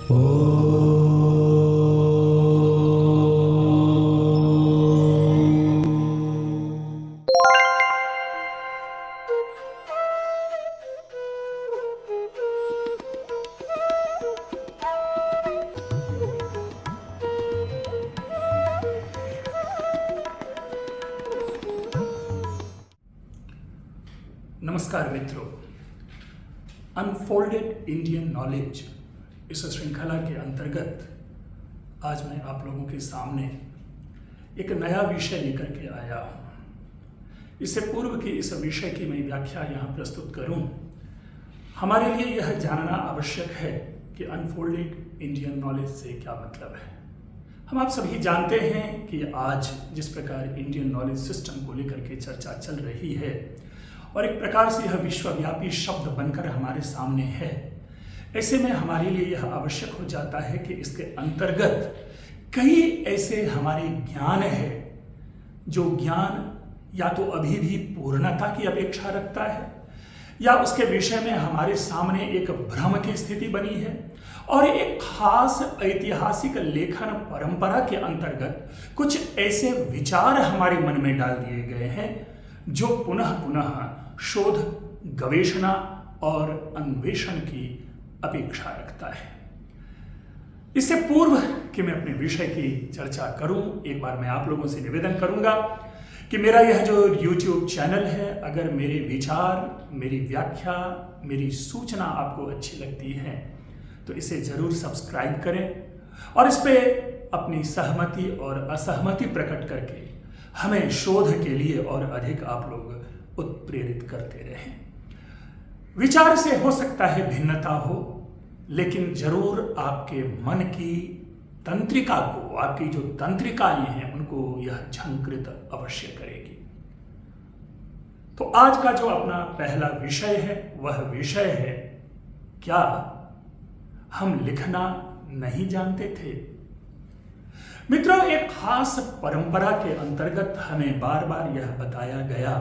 नमस्कार मित्रों, unfolded Indian knowledge इस श्रृंखला के अंतर्गत आज मैं आप लोगों के सामने एक नया विषय लेकर के आया हूँ। इससे पूर्व कि इस विषय की मैं व्याख्या यहाँ प्रस्तुत करूँ, हमारे लिए यह जानना आवश्यक है कि अनफोल्डेड इंडियन नॉलेज से क्या मतलब है। हम आप सभी जानते हैं कि आज जिस प्रकार इंडियन नॉलेज सिस्टम को लेकर के चर्चा चल रही है और एक प्रकार से यह विश्वव्यापी शब्द बनकर हमारे सामने है, ऐसे में हमारे लिए यह आवश्यक हो जाता है कि इसके अंतर्गत कई ऐसे हमारे ज्ञान है जो ज्ञान या तो अभी भी पूर्णता की अपेक्षा रखता है या उसके विषय में हमारे सामने एक भ्रम की स्थिति बनी है और एक खास ऐतिहासिक लेखन परंपरा के अंतर्गत कुछ ऐसे विचार हमारे मन में डाल दिए गए हैं जो पुनः पुनः शोध, गवेषणा और अन्वेषण की अपेक्षा रखता है। इससे पूर्व कि मैं अपने विषय की चर्चा करूं, एक बार मैं आप लोगों से निवेदन करूंगा कि मेरा यह जो YouTube चैनल है, अगर मेरे विचार, मेरी व्याख्या, मेरी सूचना आपको अच्छी लगती है तो इसे जरूर सब्सक्राइब करें और इस पे अपनी सहमति और असहमति प्रकट करके हमें शोध के लिए और अधिक आप लोग उत्प्रेरित करते रहें। विचार से हो सकता है भिन्नता हो, लेकिन जरूर आपके मन की तंत्रिका को, आपकी जो तंत्रिकाएं हैं उनको यह झंकृत अवश्य करेगी। तो आज का जो अपना पहला विषय है वह विषय है, क्या हम लिखना नहीं जानते थे? मित्रों, एक खास परंपरा के अंतर्गत हमें बार बार यह बताया गया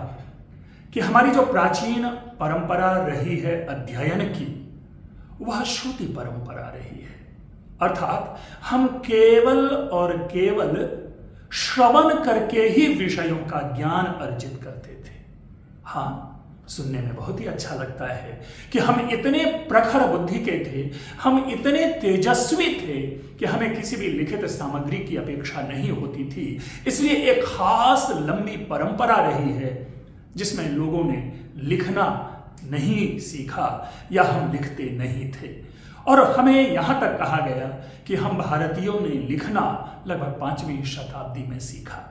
कि हमारी जो प्राचीन परंपरा रही है अध्ययन की, वह श्रुति परंपरा रही है। अर्थात हम केवल और केवल श्रवण करके ही विषयों का ज्ञान अर्जित करते थे। हाँ, सुनने में बहुत ही अच्छा लगता है कि हम इतने प्रखर बुद्धि के थे, हम इतने तेजस्वी थे कि हमें किसी भी लिखित सामग्री की अपेक्षा नहीं होती थी। इसलिए एक खास लंबी परंपरा रही है जिसमें लोगों ने लिखना नहीं सीखा या हम लिखते नहीं थे। और हमें यहाँ तक कहा गया कि हम भारतीयों ने लिखना लगभग 5वीं शताब्दी में सीखा।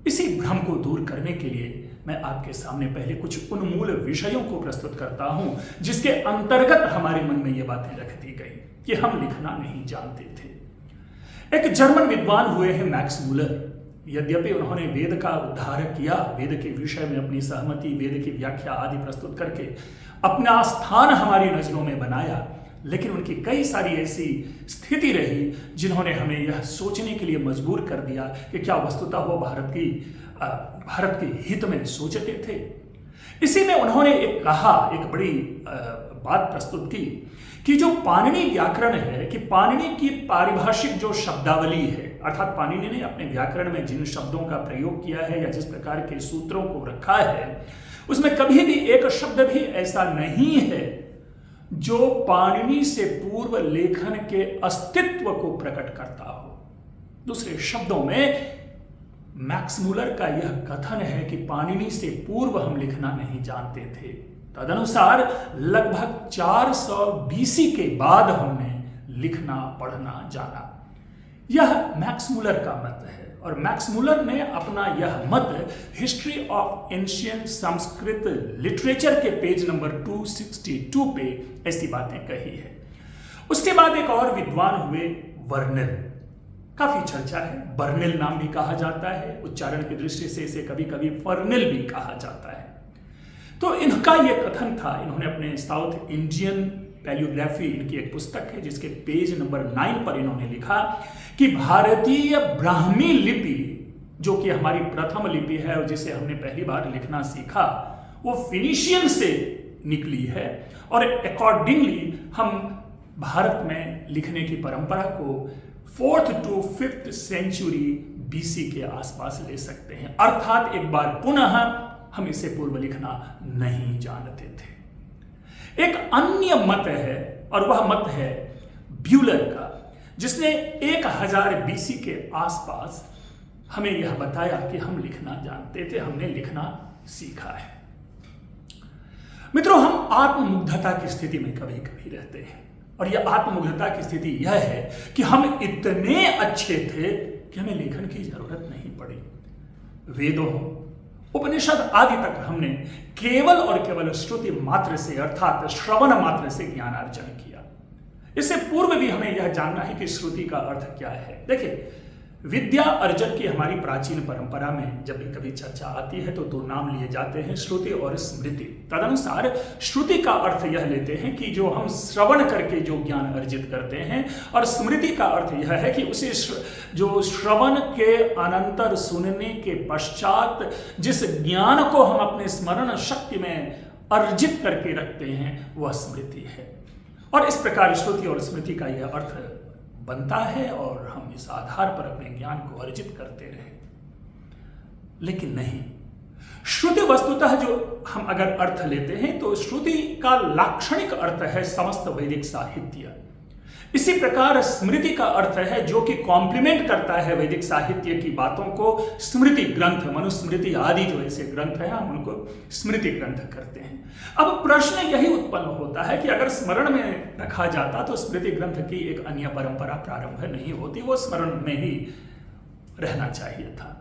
इसी भ्रम को दूर करने के लिए मैं आपके सामने पहले कुछ उन्मूल विषयों को प्रस्तुत करता हूं जिसके अंतर्गत हमारे मन में ये बातें रख दी गई कि हम लिखना नहीं जानते थे। एक जर्मन विद्वान हुए हैं मैक्स मूलर। यद्यपि उन्होंने वेद का उद्धार किया, वेद के विषय में अपनी सहमति, वेद की व्याख्या आदि प्रस्तुत करके अपना स्थान हमारी नजरों में बनाया, लेकिन उनकी कई सारी ऐसी स्थिति रही जिन्होंने हमें यह सोचने के लिए मजबूर कर दिया कि क्या वस्तुतः वो भारत के हित में सोचते थे। इसी में उन्होंने एक बड़ी बात प्रस्तुत की कि जो पाणिनि व्याकरण है, कि पाणिनि की पारिभाषिक जो शब्दावली है, अर्थात पाणिनि ने अपने व्याकरण में जिन शब्दों का प्रयोग किया है या जिस प्रकार के सूत्रों को रखा है, उसमें कभी भी एक शब्द भी ऐसा नहीं है जो पाणिनि से पूर्व लेखन के अस्तित्व को प्रकट करता हो। दूसरे शब्दों में मैक्स मूलर का यह कथन है कि पाणिनि से पूर्व हम लिखना नहीं जानते थे। तदनुसार लगभग 400 BC के बाद हमने लिखना पढ़ना जाना। यह मैक्स मूलर का मत है और मैक्स मूलर ने अपना यह मत history of ancient Sanskrit literature के पेज नंबर 262 पे ऐसी बातें कही है। उसके बाद एक और विद्वान हुए वर्निल। काफी चर्चा है, बर्निल नाम भी कहा जाता है, उच्चारण की दृष्टि से इसे कभी कभी फर्निल भी कहा जाता है। तो इनका यह कथन था, इन्होंने अपने साउथ इंडियन पैलियोग्राफी, इनकी एक पुस्तक है जिसके पेज नंबर 9 पर इन्होंने लिखा कि भारतीय ब्राह्मी लिपि, जो कि हमारी प्रथम लिपि है और जिसे हमने पहली बार लिखना सीखा, वो फिनिशियन से निकली है और अकॉर्डिंगली हम भारत में लिखने की परंपरा को 4th to 5th century BC के आसपास ले सकते हैं, अर्थात एक बार पुनः हम इसे पूर्व लिखना नहीं जानते थे। एक अन्य मत है और वह मत है ब्यूलर का, जिसने 1000 BC के आसपास हमें यह बताया कि हम लिखना जानते थे, हमने लिखना सीखा है। मित्रों, हम आत्ममुग्धता की स्थिति में कभी कभी रहते हैं, और यह आत्ममुग्धता की स्थिति यह है कि हम इतने अच्छे थे कि हमें लेखन की जरूरत नहीं पड़ी। वेदों, उपनिषद आदि तक हमने केवल और केवल श्रुति मात्र से, अर्थात श्रवण मात्र से ज्ञान अर्जन किया। इससे पूर्व भी हमें यह जानना है कि श्रुति का अर्थ क्या है। देखिए, विद्या अर्जन की हमारी प्राचीन परंपरा में जब भी कभी चर्चा आती है तो दो नाम लिए जाते हैं, श्रुति और स्मृति। तदनुसार श्रुति का अर्थ यह लेते हैं कि जो हम श्रवण करके जो ज्ञान अर्जित करते हैं, और स्मृति का अर्थ यह है कि उसे जो श्रवण के अनंतर सुनने के पश्चात जिस ज्ञान को हम अपने स्मरण शक्ति में अर्जित करके रखते हैं वह स्मृति है। और इस प्रकार श्रुति और स्मृति का यह अर्थ बनता है और हम इस आधार पर अपने ज्ञान को अर्जित करते रहे। लेकिन नहीं, श्रुति वस्तुतः जो हम अगर अर्थ लेते हैं तो श्रुति का लाक्षणिक अर्थ है समस्त वैदिक साहित्य। इसी प्रकार स्मृति का अर्थ है जो कि कॉम्प्लीमेंट करता है वैदिक साहित्य की बातों को। स्मृति ग्रंथ, मनुस्मृति आदि जो ऐसे ग्रंथ हैं, हम उनको स्मृति ग्रंथ करते हैं। अब प्रश्न यही उत्पन्न होता है कि अगर स्मरण में रखा जाता तो स्मृति ग्रंथ की एक अन्य परंपरा प्रारंभ नहीं होती, वो स्मरण में ही रहना चाहिए था।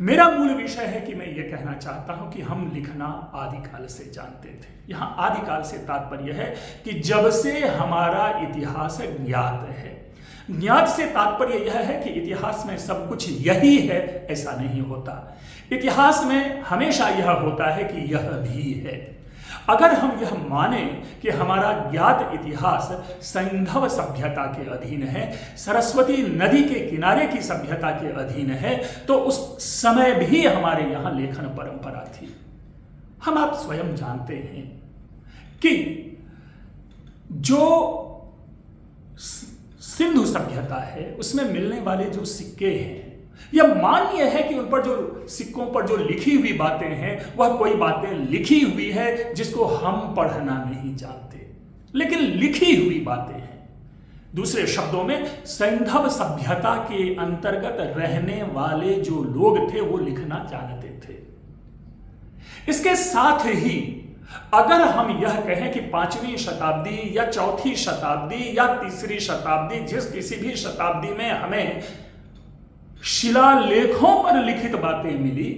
मेरा मूल विषय है कि मैं ये कहना चाहता हूं कि हम लिखना आदिकाल से जानते थे। यहां आदिकाल से तात्पर्य है कि जब से हमारा इतिहास ज्ञात है। ज्ञात से तात्पर्य यह है कि इतिहास में सब कुछ यही है, ऐसा नहीं होता। इतिहास में हमेशा यह होता है कि यह भी है। अगर हम यह माने कि हमारा ज्ञात इतिहास सैंधव सभ्यता के अधीन है, सरस्वती नदी के किनारे की सभ्यता के अधीन है, तो उस समय भी हमारे यहां लेखन परंपरा थी। हम आप स्वयं जानते हैं कि जो सिंधु सभ्यता है उसमें मिलने वाले जो सिक्के हैं, यह मान्य है कि उन पर जो सिक्कों पर जो लिखी हुई बातें हैं वह कोई बातें लिखी हुई है जिसको हम पढ़ना नहीं जानते, लेकिन लिखी हुई बातें हैं। दूसरे शब्दों में सैंधव सभ्यता के अंतर्गत रहने वाले जो लोग थे वो लिखना जानते थे। इसके साथ ही अगर हम यह कहें कि 5वीं शताब्दी या 4थी शताब्दी या 3री शताब्दी, जिस किसी भी शताब्दी में हमें शिलालेखों पर लिखित बातें मिली,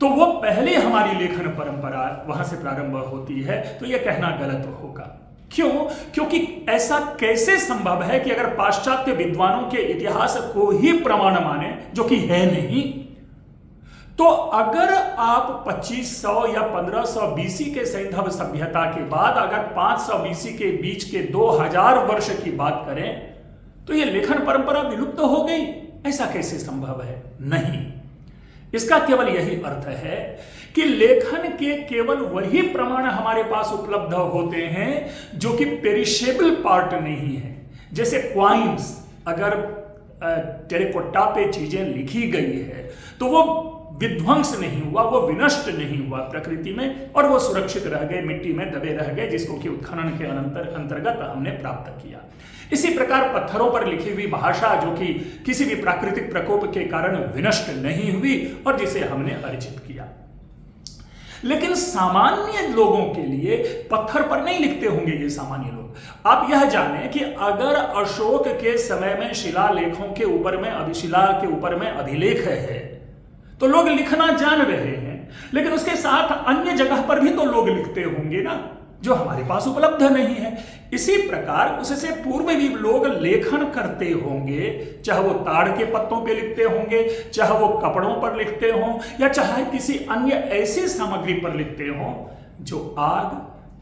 तो वो पहले हमारी लेखन परंपरा वहां से प्रारंभ होती है, तो यह कहना गलत होगा। क्यों? क्योंकि ऐसा कैसे संभव है कि अगर पाश्चात्य विद्वानों के इतिहास को ही प्रमाण माने, जो कि है नहीं, तो अगर आप 2500 या 1500 BC के सैंधव सभ्यता के बाद अगर 500 BC के बीच के 2000 वर्ष की बात करें तो यह लेखन परंपरा विलुप्त हो गई। ऐसा कैसे संभव है? नहीं, इसका केवल यही अर्थ है कि लेखन के केवल वही प्रमाण हमारे पास उपलब्ध होते हैं जो कि पेरिशेबल पार्ट नहीं है। जैसे क्वाइंस, अगर टेराकोटा पे चीजें लिखी गई है तो वो विध्वंस नहीं हुआ, वो विनष्ट नहीं हुआ प्रकृति में, और वो सुरक्षित रह गए, मिट्टी में दबे रह गए, जिसको कि उत्खनन के अंतर्गत हमने प्राप्त किया। इसी प्रकार पत्थरों पर लिखी हुई भाषा जो कि किसी भी प्राकृतिक प्रकोप के कारण विनष्ट नहीं हुई और जिसे हमने अर्जित किया। लेकिन सामान्य लोगों के लिए पत्थर पर नहीं लिखते होंगे ये सामान्य लोग। आप यह जानें कि अगर अशोक के समय में शिलालेखों के ऊपर में शिला के ऊपर में अभिलेख है तो लोग लिखना जान रहे हैं, लेकिन उसके साथ अन्य जगह पर भी तो लोग लिखते होंगे ना, जो हमारे पास उपलब्ध नहीं है। इसी प्रकार उससे पूर्व भी लोग लेखन करते होंगे, चाहे वो ताड़ के पत्तों पे लिखते होंगे, चाहे वो कपड़ों पर लिखते हों, या चाहे किसी अन्य ऐसी सामग्री पर लिखते हों जो आग,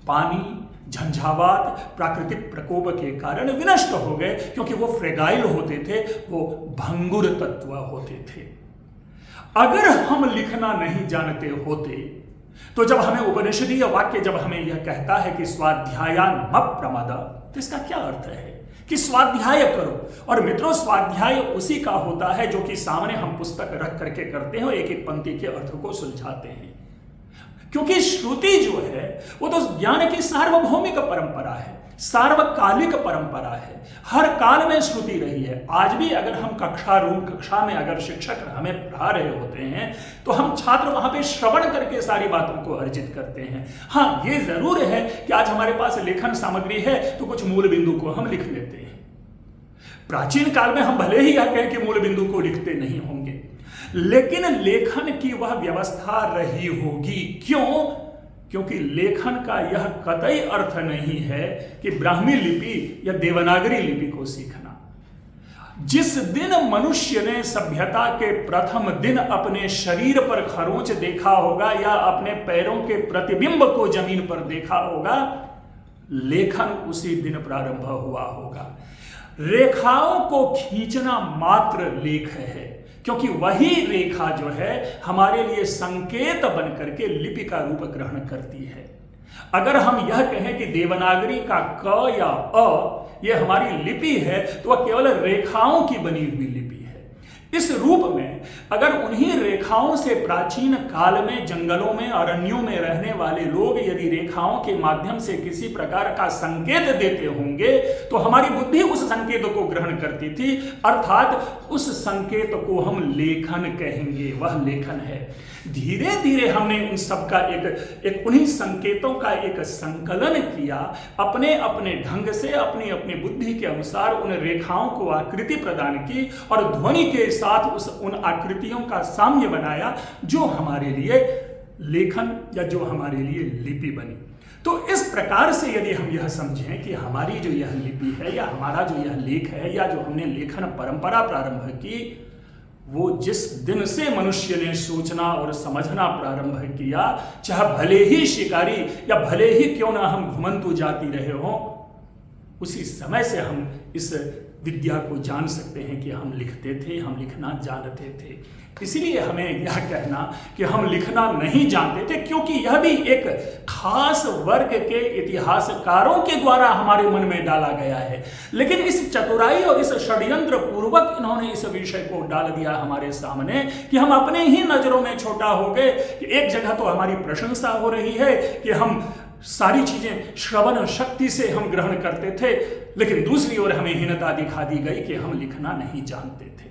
पानी, झंझावात, प्राकृतिक प्रकोप के कारण विनष्ट हो गए, क्योंकि वो फ्रेगाइल होते थे, वो भंगुर तत्व होते थे। अगर हम लिखना नहीं जानते होते तो जब हमें उपनिषदीय वाक्य जब हमें यह कहता है कि स्वाध्यायान्मप्रमाद, तो इसका क्या अर्थ है कि स्वाध्याय करो। और मित्रों, स्वाध्याय उसी का होता है जो कि सामने हम पुस्तक रख करके करते हैं और एक एक पंक्ति के अर्थ को सुलझाते हैं, क्योंकि श्रुति जो है वो तो ज्ञान की सार्वभौमिक परंपरा है, सार्वकालिक परंपरा है, हर काल में श्रुति रही है। आज भी अगर हम कक्षा में अगर शिक्षक हमें पढ़ा रहे होते हैं तो हम छात्र वहां पे श्रवण करके सारी बातों को अर्जित करते हैं। हाँ, ये जरूर है कि आज हमारे पास लेखन सामग्री है तो कुछ मूल बिंदु को हम लिख लेते हैं। प्राचीन काल में हम भले ही यह कहें कि मूल बिंदु को लिखते नहीं होंगे, लेकिन लेखन की वह व्यवस्था रही होगी। क्यों? क्योंकि लेखन का यह कतई अर्थ नहीं है कि ब्राह्मी लिपि या देवनागरी लिपि को सीखना। जिस दिन मनुष्य ने सभ्यता के प्रथम दिन अपने शरीर पर खरोंच देखा होगा या अपने पैरों के प्रतिबिंब को जमीन पर देखा होगा, लेखन उसी दिन प्रारंभ हुआ होगा। रेखाओं को खींचना मात्र लेख है, क्योंकि वही रेखा जो है हमारे लिए संकेत बन करके लिपि का रूप ग्रहण करती है। अगर हम यह कहें कि देवनागरी का क या अ यह हमारी लिपि है, तो वह केवल रेखाओं की बनी हुई लिपि है। इस रूप में अगर उन्हीं रेखाओं से प्राचीन काल में जंगलों में अरण्यों में रहने वाले लोग यदि रेखाओं के माध्यम से किसी प्रकार का संकेत देते होंगे तो हमारी बुद्धि उस संकेत को ग्रहण करती थी, अर्थात उस संकेत को हम लेखन कहेंगे। वह लेखन है। धीरे धीरे हमने उन सब का एक उन्हीं संकेतों का एक संकलन किया, अपने अपने ढंग से अपनी अपनी बुद्धि के अनुसार उन रेखाओं को आकृति प्रदान की और ध्वनि के साथ उन आकृतियों का साम्य बनाया, जो हमारे लिए लेखन या जो हमारे लिए लिपि बनी। तो इस प्रकार से यदि हम यह समझें कि हमारी जो यह लिपि है या हमारा जो यह लेख है या जो हमने लेखन परंपरा प्रारंभ की, वो जिस दिन से मनुष्य ने सोचना और समझना प्रारंभ किया, चाहे भले ही शिकारी या भले ही क्यों ना हम घुमंतु जाति रहे हों, उसी समय से हम इस विद्या को जान सकते हैं कि हम लिखते थे, हम लिखना जानते थे। इसीलिए हमें यह कहना कि हम लिखना नहीं जानते थे, क्योंकि यह भी एक खास वर्ग के इतिहासकारों के द्वारा हमारे मन में डाला गया है। लेकिन इस चतुराई और इस षड्यंत्र पूर्वक इन्होंने इस विषय को डाल दिया हमारे सामने कि हम अपने ही नजरों में छोटा हो गए कि एक जगह तो हमारी प्रशंसा हो रही है कि हम सारी चीजें श्रवण शक्ति से हम ग्रहण करते थे, लेकिन दूसरी ओर हमें हीनता दिखा दी गई कि हम लिखना नहीं जानते थे।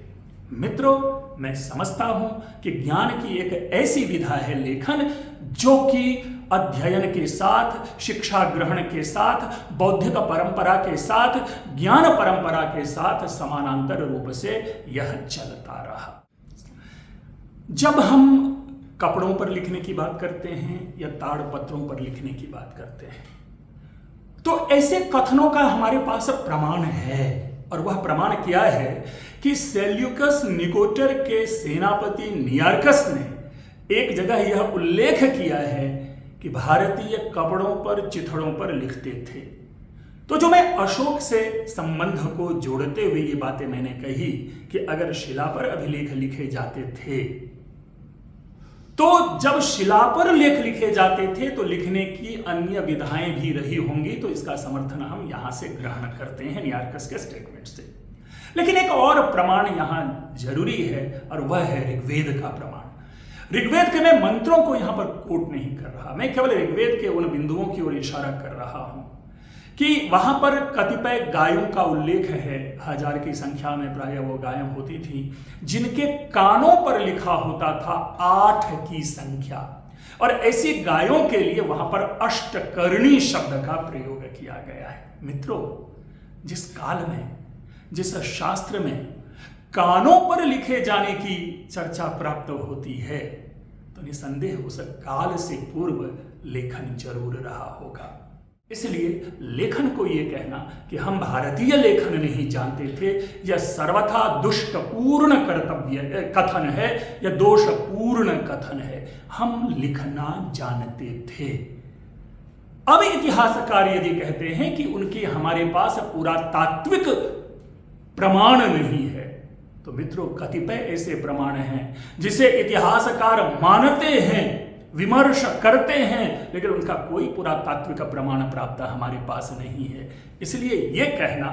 मित्रों, मैं समझता हूं कि ज्ञान की एक ऐसी विधा है लेखन, जो कि अध्ययन के साथ, शिक्षा ग्रहण के साथ, बौद्धिक परंपरा के साथ, ज्ञान परंपरा के साथ समानांतर रूप से यह चलता रहा। जब हम कपड़ों पर लिखने की बात करते हैं या ताड़पत्रों पर लिखने की बात करते हैं, तो ऐसे कथनों का हमारे पास प्रमाण है। और वह प्रमाण क्या है कि सेल्यूकस निकोटर के सेनापति नियार्कस ने एक जगह यह उल्लेख किया है कि भारतीय कपड़ों पर, चिथड़ों पर लिखते थे। तो जो मैं अशोक से संबंध को जोड़ते हुए ये बातें मैंने कही कि अगर शिला पर अभिलेख लिखे जाते थे, तो जब शिला पर लेख लिखे जाते थे तो लिखने की अन्य विधाएं भी रही होंगी, तो इसका समर्थन हम यहां से ग्रहण करते हैं नियार्कस के स्टेटमेंट से। लेकिन एक और प्रमाण यहां जरूरी है और वह है ऋग्वेद का प्रमाण। ऋग्वेद के मैं मंत्रों को यहां पर कोट नहीं कर रहा, मैं केवल ऋग्वेद के उन बिंदुओं की ओर इशारा कर रहा हूं कि वहां पर कतिपय गायों का उल्लेख है, 1000 की संख्या में प्रायः वो गायें होती थी, जिनके कानों पर लिखा होता था 8 की संख्या। और ऐसी गायों के लिए वहां पर अष्टकर्णी शब्द का प्रयोग किया गया है। मित्रों, जिस काल में, जिस शास्त्र में कानों पर लिखे जाने की चर्चा प्राप्त होती है, तो निसंदेह उस काल से पूर्व लेखन जरूर रहा होगा। इसलिए लेखन को यह कहना कि हम भारतीय लेखन नहीं जानते थे, यह सर्वथा दुष्टपूर्ण कथन है या दोषपूर्ण कथन है। हम लिखना जानते थे। अब इतिहासकार यदि कहते हैं कि उनके हमारे पास पुरातात्विक प्रमाण नहीं है, तो मित्रों कतिपय ऐसे प्रमाण हैं जिसे इतिहासकार मानते हैं विमर्श करते हैं, लेकिन उनका कोई पुरातात्विक प्रमाण प्राप्त हमारे पास नहीं है। इसलिए यह कहना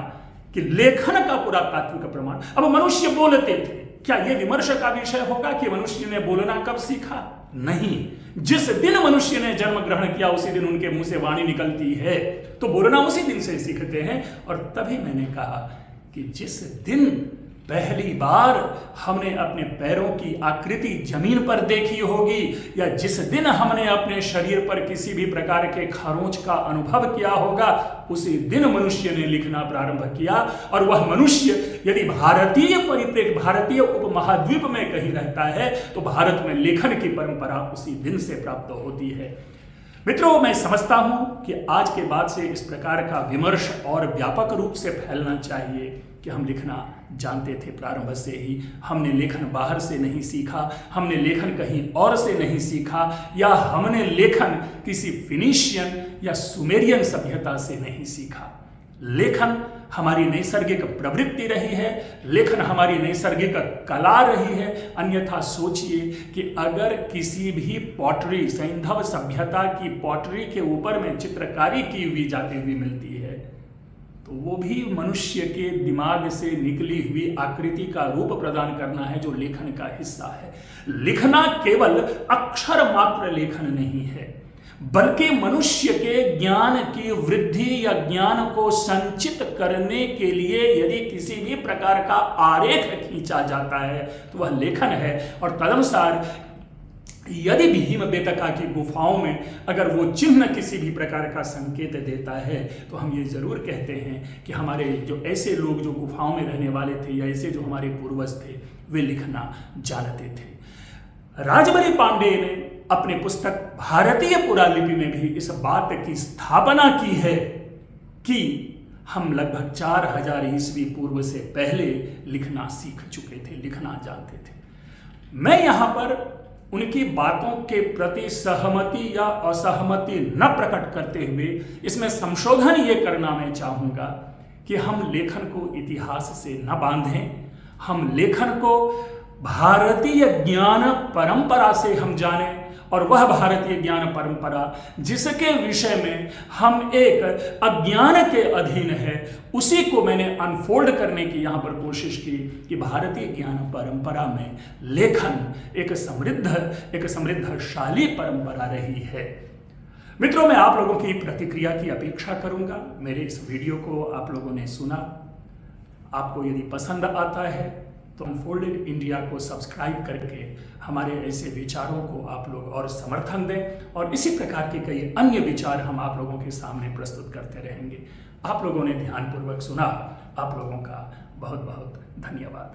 कि लेखन का पुरातात्विक प्रमाण, अब मनुष्य बोलते थे, क्या यह विमर्श का विषय होगा कि मनुष्य ने बोलना कब सीखा? नहीं। जिस दिन मनुष्य ने जन्म ग्रहण किया उसी दिन उनके मुंह से वाणी निकलती है, तो बोलना उसी दिन से सीखते हैं। और तभी मैंने कहा कि जिस दिन पहली बार हमने अपने पैरों की आकृति जमीन पर देखी होगी, या जिस दिन हमने अपने शरीर पर किसी भी प्रकार के खरोंच का अनुभव किया होगा, उसी दिन मनुष्य ने लिखना प्रारंभ किया। और वह मनुष्य यदि भारतीय परिप्रेक्ष्य, भारतीय उपमहाद्वीप में कहीं रहता है, तो भारत में लेखन की परंपरा उसी दिन से प्राप्त होती है। मित्रों, मैं समझता हूं कि आज के बाद से इस प्रकार का विमर्श और व्यापक रूप से फैलना चाहिए कि हम लिखना जानते थे प्रारंभ से ही, हमने लेखन बाहर से नहीं सीखा, हमने लेखन कहीं और से नहीं सीखा, या हमने लेखन किसी फिनिशियन या सुमेरियन सभ्यता से नहीं सीखा। लेखन हमारी नैसर्गिक प्रवृत्ति रही है, लेखन हमारी नैसर्गिक कला रही है। अन्यथा सोचिए कि अगर किसी भी पॉटरी, सैंधव सभ्यता की पॉटरी के ऊपर में चित्रकारी की हुई जाती हुई मिलती है, तो वो भी मनुष्य के दिमाग से निकली हुई आकृति का रूप प्रदान करना है, जो लेखन का हिस्सा है। लिखना केवल अक्षर मात्र लेखन नहीं है, बल्कि मनुष्य के ज्ञान की वृद्धि या ज्ञान को संचित करने के लिए यदि किसी भी प्रकार का आरेख खींचा जाता है तो वह लेखन है। और तदनुसार यदि भीमबेटका की गुफाओं में अगर वो चिन्ह किसी भी प्रकार का संकेत देता है, तो हम ये जरूर कहते हैं कि हमारे जो ऐसे लोग जो गुफाओं में रहने वाले थे, या ऐसे जो हमारे पूर्वज थे, वे लिखना जानते थे। राजबरी पांडे ने अपने पुस्तक भारतीय पुरालिपि में भी इस बात की स्थापना की है कि हम लगभग 4000 ईस्वी पूर्व से पहले लिखना सीख चुके थे, लिखना जानते थे। मैं यहां पर उनकी बातों के प्रति सहमति या असहमति न प्रकट करते हुए इसमें संशोधन ये करना मैं चाहूंगा कि हम लेखन को इतिहास से न बांधें, हम लेखन को भारतीय ज्ञान परंपरा से हम जानें, और वह भारतीय ज्ञान परंपरा जिसके विषय में हम एक अज्ञान के अधीन है, उसी को मैंने अनफोल्ड करने की यहाँ पर कोशिश की कि भारतीय ज्ञान परंपरा में लेखन एक समृद्धशाली परंपरा रही है। मित्रों, मैं आप लोगों की प्रतिक्रिया की अपेक्षा करूंगा। मेरे इस वीडियो को आप लोगों ने सुना, आपको यदि पसंद आता है तो अनफोल्डेड इंडिया को सब्सक्राइब करके हमारे ऐसे विचारों को आप लोग और समर्थन दें, और इसी प्रकार के कई अन्य विचार हम आप लोगों के सामने प्रस्तुत करते रहेंगे। आप लोगों ने ध्यानपूर्वक सुना, आप लोगों का बहुत बहुत धन्यवाद।